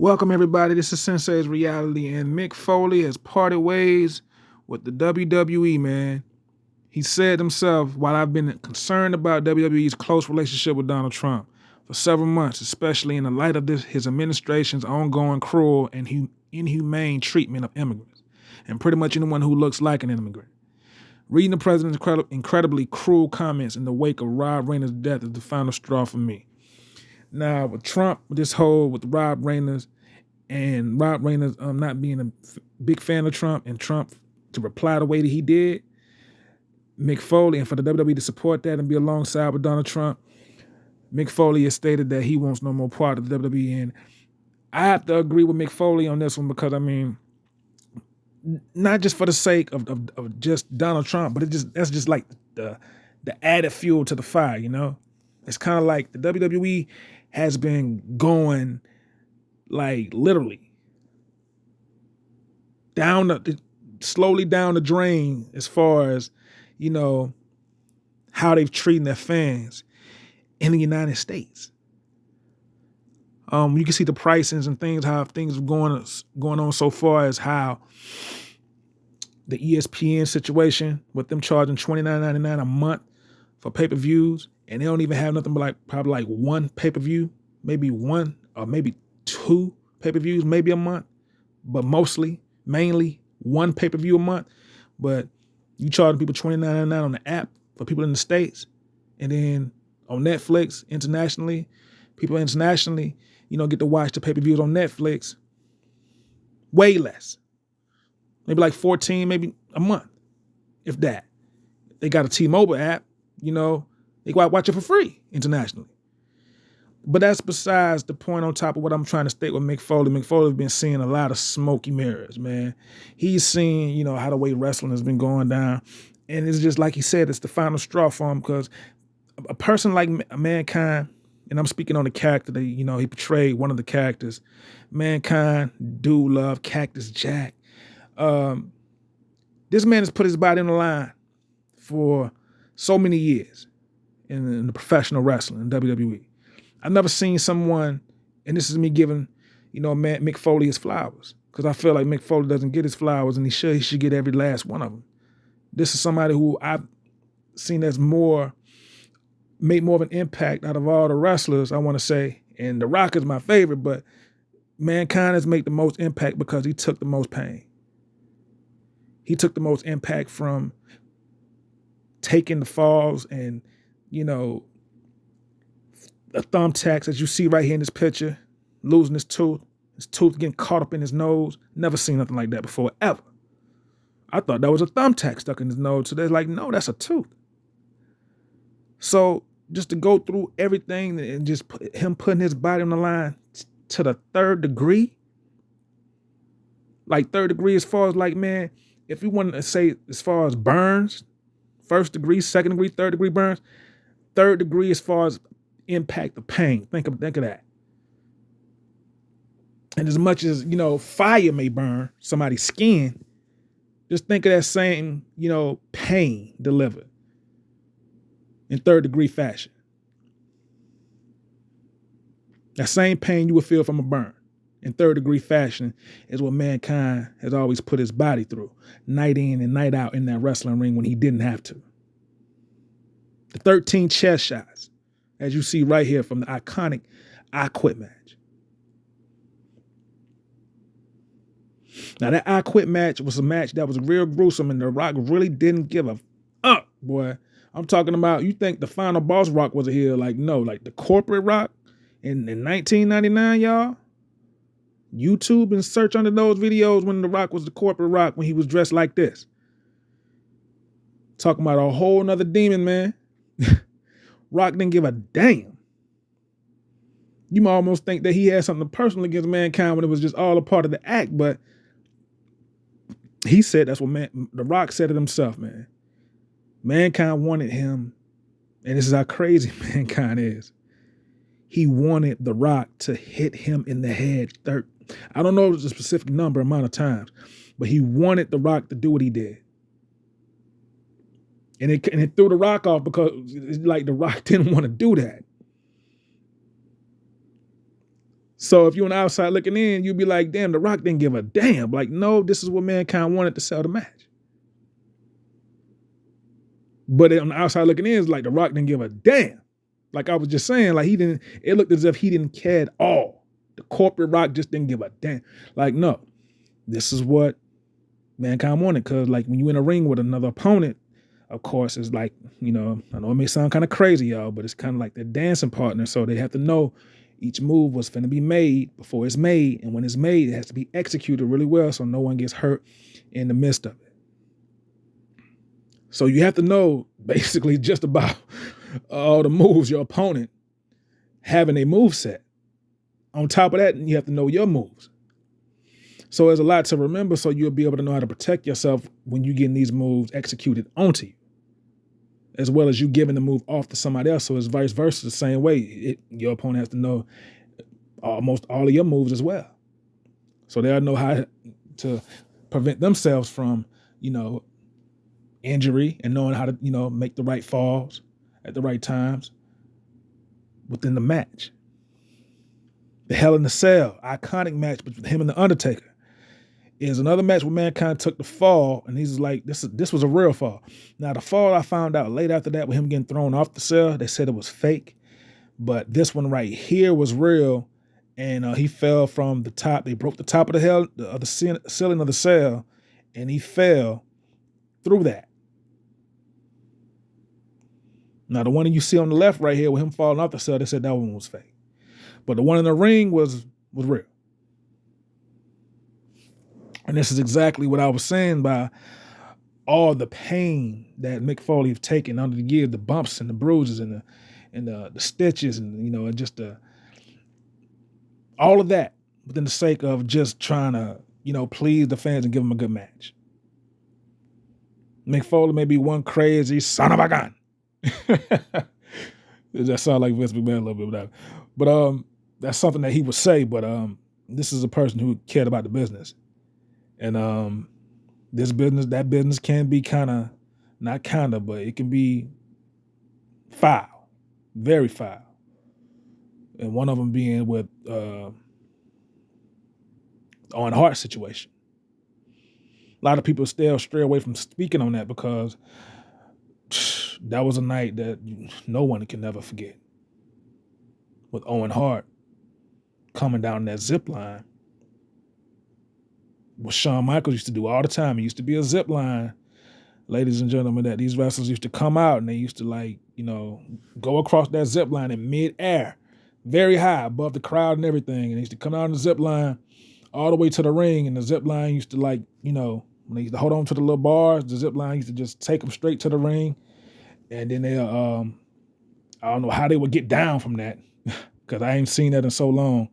Welcome, everybody. This is Sensei's Reality, and Mick Foley has parted ways with the WWE, man. He said himself, while I've been concerned about WWE's close relationship with Donald Trump for several months, especially in the light of his administration's ongoing cruel and inhumane treatment of immigrants, and pretty much anyone who looks like an immigrant. Reading the president's incredibly cruel comments in the wake of Rob Reiner's death is the final straw for me. Now, with Trump, with Rob Reiner, and Rob Reiner not being a big fan of Trump, and Trump to reply the way that he did, Mick Foley, and for the WWE to support that and be alongside with Donald Trump, Mick Foley has stated that he wants no more part of the WWE. And I have to agree with Mick Foley on this one because, I mean, not just for the sake of just Donald Trump, but that's just like the added fuel to the fire, you know? It's kind of like the WWE has been going like literally slowly down the drain as far as, you know, how they've treated their fans in the United States. You can see the pricings and things, how things are going on so far as how the ESPN situation with them charging $29.99 a month for pay-per-views, and they don't even have nothing but probably one pay-per-view, maybe one or maybe two pay-per-views, maybe a month, but mainly one pay-per-view a month. But you charging people $29.99 on the app for people in the States, and then on Netflix internationally, people internationally, get to watch the pay-per-views on Netflix way less. Maybe like 14, maybe a month, if that. They got a T-Mobile app, they go out watch it for free internationally. But that's besides the point on top of what I'm trying to state with Mick Foley. Mick Foley's been seeing a lot of smoky mirrors, man. He's seen, how the way wrestling has been going down. And it's just like he said, it's the final straw for him because a person like Mankind, and I'm speaking on the character that, he portrayed, one of the characters, Mankind, Dude Love, Cactus Jack. This man has put his body on the line for so many years in the professional wrestling, in WWE. I've never seen someone, and this is me giving, Mick Foley his flowers, because I feel like Mick Foley doesn't get his flowers, and he should get every last one of them. This is somebody who I've seen as made more of an impact out of all the wrestlers, I want to say, and The Rock is my favorite, but Mankind has made the most impact because he took the most pain. He took the most impact from taking the falls and, the thumbtacks, as you see right here in this picture, losing his tooth getting caught up in his nose. Never seen nothing like that before, ever. I thought that was a thumbtack stuck in his nose. So they're like, no, that's a tooth. So just to go through everything and just him putting his body on the line to the third degree, like third degree as far as like, man, if you want to say as far as burns, first degree, second degree, third degree burns, third degree as far as impact of pain. Think of that. And as much as, fire may burn somebody's skin, just think of that same, pain delivered in third degree fashion. That same pain you would feel from a burn in third degree fashion is what Mankind has always put his body through, night in and night out in that wrestling ring when he didn't have to. The 13 chest shots, as you see right here from the iconic I Quit match. Now, that I Quit match was a match that was real gruesome, and The Rock really didn't give a fuck, boy. I'm talking about, you think the final boss Rock was a heel? Like, no, like the corporate Rock in 1999, y'all. YouTube and search under those videos when The Rock was the corporate Rock, when he was dressed like this. Talking about a whole nother demon, man. Rock didn't give a damn. You might almost think that he had something personal against Mankind when it was just all a part of the act, but he said that's what The Rock said it himself, man. Mankind wanted him, and this is how crazy Mankind is. He wanted The Rock to hit him in the head I don't know the specific amount of times, but he wanted The Rock to do what he did. And it threw The Rock off because The Rock didn't want to do that. So if you're on the outside looking in, you'd be like, damn, The Rock didn't give a damn. Like, no, this is what Mankind wanted to sell the match. But on the outside looking in, it's like The Rock didn't give a damn. Like I was just saying, like it looked as if he didn't care at all. The corporate Rock just didn't give a damn. Like, no, this is what Mankind wanted. Cause like when you in a ring with another opponent, of course, it's like, I know it may sound kind of crazy, y'all, but it's kind of like their dancing partner. So they have to know each move was finna be made before it's made. And when it's made, it has to be executed really well so no one gets hurt in the midst of it. So you have to know basically just about all the moves your opponent having a move set. On top of that, you have to know your moves. So there's a lot to remember, so you'll be able to know how to protect yourself when you're getting these moves executed onto you, as well as you giving the move off to somebody else. So it's vice versa the same way. Your opponent has to know almost all of your moves as well. So they'll know how to prevent themselves from, injury, and knowing how to, make the right falls at the right times within the match. The Hell in the Cell, iconic match between him and The Undertaker, is another match where Mankind took the fall, and he's like, this was a real fall. Now, the fall I found out late after that with him getting thrown off the cell, they said it was fake, but this one right here was real, and he fell from the top. They broke the top of the ceiling of the cell, and he fell through that. Now, the one that you see on the left right here with him falling off the cell, they said that one was fake. But the one in the ring was real. And this is exactly what I was saying by all the pain that Mick Foley have taken under the years, the bumps and the bruises and the stitches and just all of that within the sake of just trying to, please the fans and give them a good match. Mick Foley may be one crazy son of a gun. That sound like Vince McMahon a little bit, but that's something that he would say. But this is a person who cared about the business, and that business can be but it can be foul, very foul. And one of them being with Owen Hart situation. A lot of people still stray away from speaking on that because that was a night that no one can never forget. With Owen Hart coming down that zip line, what Shawn Michaels used to do all the time. It used to be a zip line, ladies and gentlemen, that these wrestlers used to come out and they used to go across that zip line in mid-air, very high above the crowd and everything. And they used to come out on the zip line all the way to the ring, and the zip line used to when they used to hold on to the little bars, the zip line used to just take them straight to the ring. And then I don't know how they would get down from that because I ain't seen that in so long.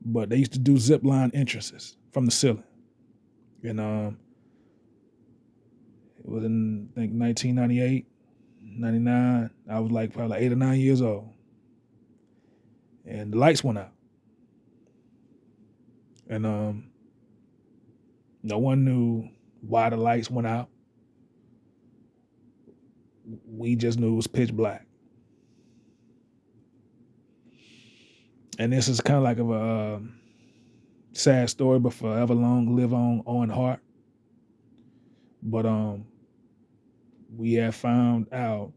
But they used to do zip line entrances from the ceiling. And it was in, I think, 1998, 99. I was probably 8 or 9 years old. And the lights went out. And no one knew why the lights went out. We just knew it was pitch black. And this is kind of like a sad story, but forever long live on Owen Hart. But we had found out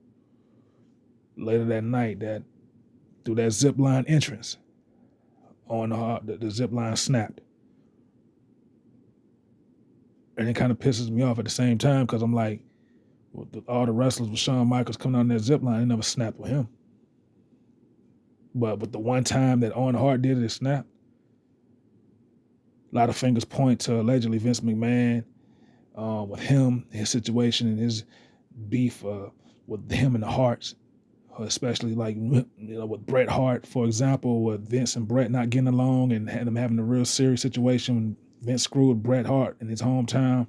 later that night that through that zip line entrance, Owen Hart, the zip line snapped. And it kind of pisses me off at the same time because I'm like, all the wrestlers with Shawn Michaels coming on that zip line, they never snapped with him. But the one time that Owen Hart did it snapped. A lot of fingers point to allegedly Vince McMahon with him, his situation, and his beef with him and the Harts, especially with Bret Hart, for example, with Vince and Bret not getting along and them having a real serious situation when Vince screwed Bret Hart in his hometown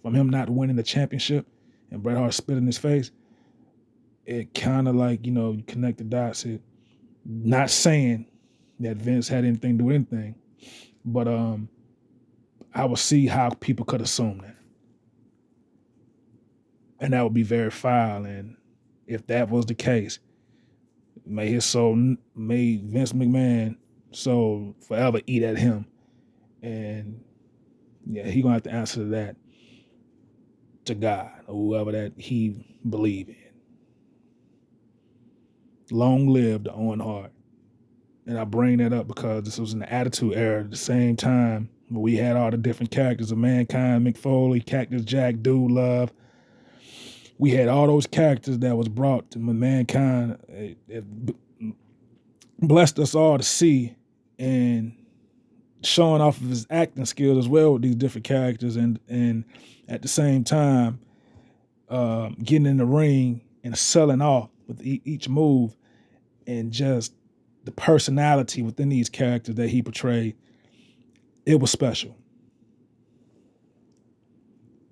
from him not winning the championship and Bret Hart spit in his face. It kind of you connect the dots. Not saying that Vince had anything to do with anything, but I would see how people could assume that. And that would be very foul. And if that was the case, may Vince McMahon soul forever eat at him. And yeah, he gonna have to answer that to God or whoever that he believe in. Long live the Owen Hart. And I bring that up because this was in the Attitude Era at the same time where we had all the different characters of Mankind, Mick Foley, Cactus Jack, Dude Love. We had all those characters that was brought to Mankind. It blessed us all to see, and showing off of his acting skills as well with these different characters, and at the same time getting in the ring and selling off with each move, and just the personality within these characters that he portrayed. It was special.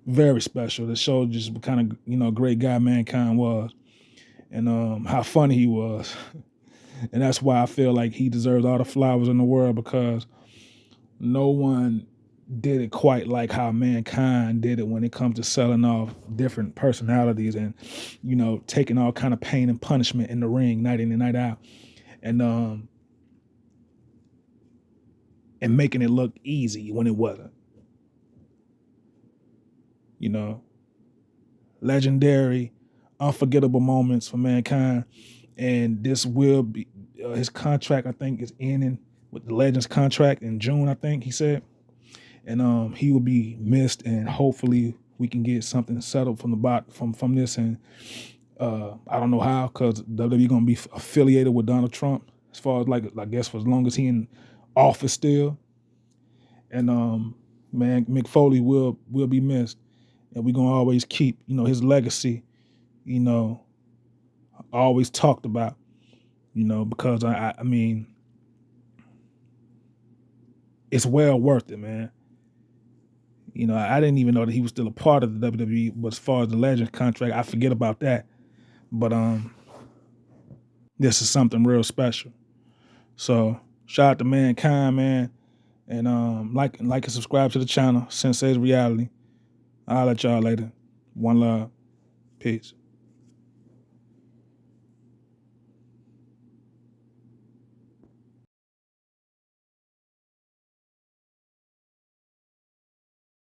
Very special. That showed just what kind of great guy Mankind was, and how funny he was. And that's why I feel like he deserves all the flowers in the world, because no one did it quite like how Mankind did it when it comes to selling off different personalities and, taking all kind of pain and punishment in the ring night in and night out. And making it look easy when it wasn't. Legendary, unforgettable moments for Mankind. And this will be his contract, I think, is ending with the Legends contract in June, I think he said. And he will be missed, and hopefully we can get something settled from the from this. And I don't know how, because WWE gonna be affiliated with Donald Trump as far as, like, I guess for as long as he in office still. And man, Mick Foley will be missed, and we're gonna always keep his legacy always talked about, because I mean, it's well worth it, man. I didn't even know that he was still a part of the WWE, but as far as the Legends contract, I forget about that. But this is something real special. So shout out to Mankind, man. And like and subscribe to the channel, Sensei's Reality. I'll let y'all later. One love. Peace.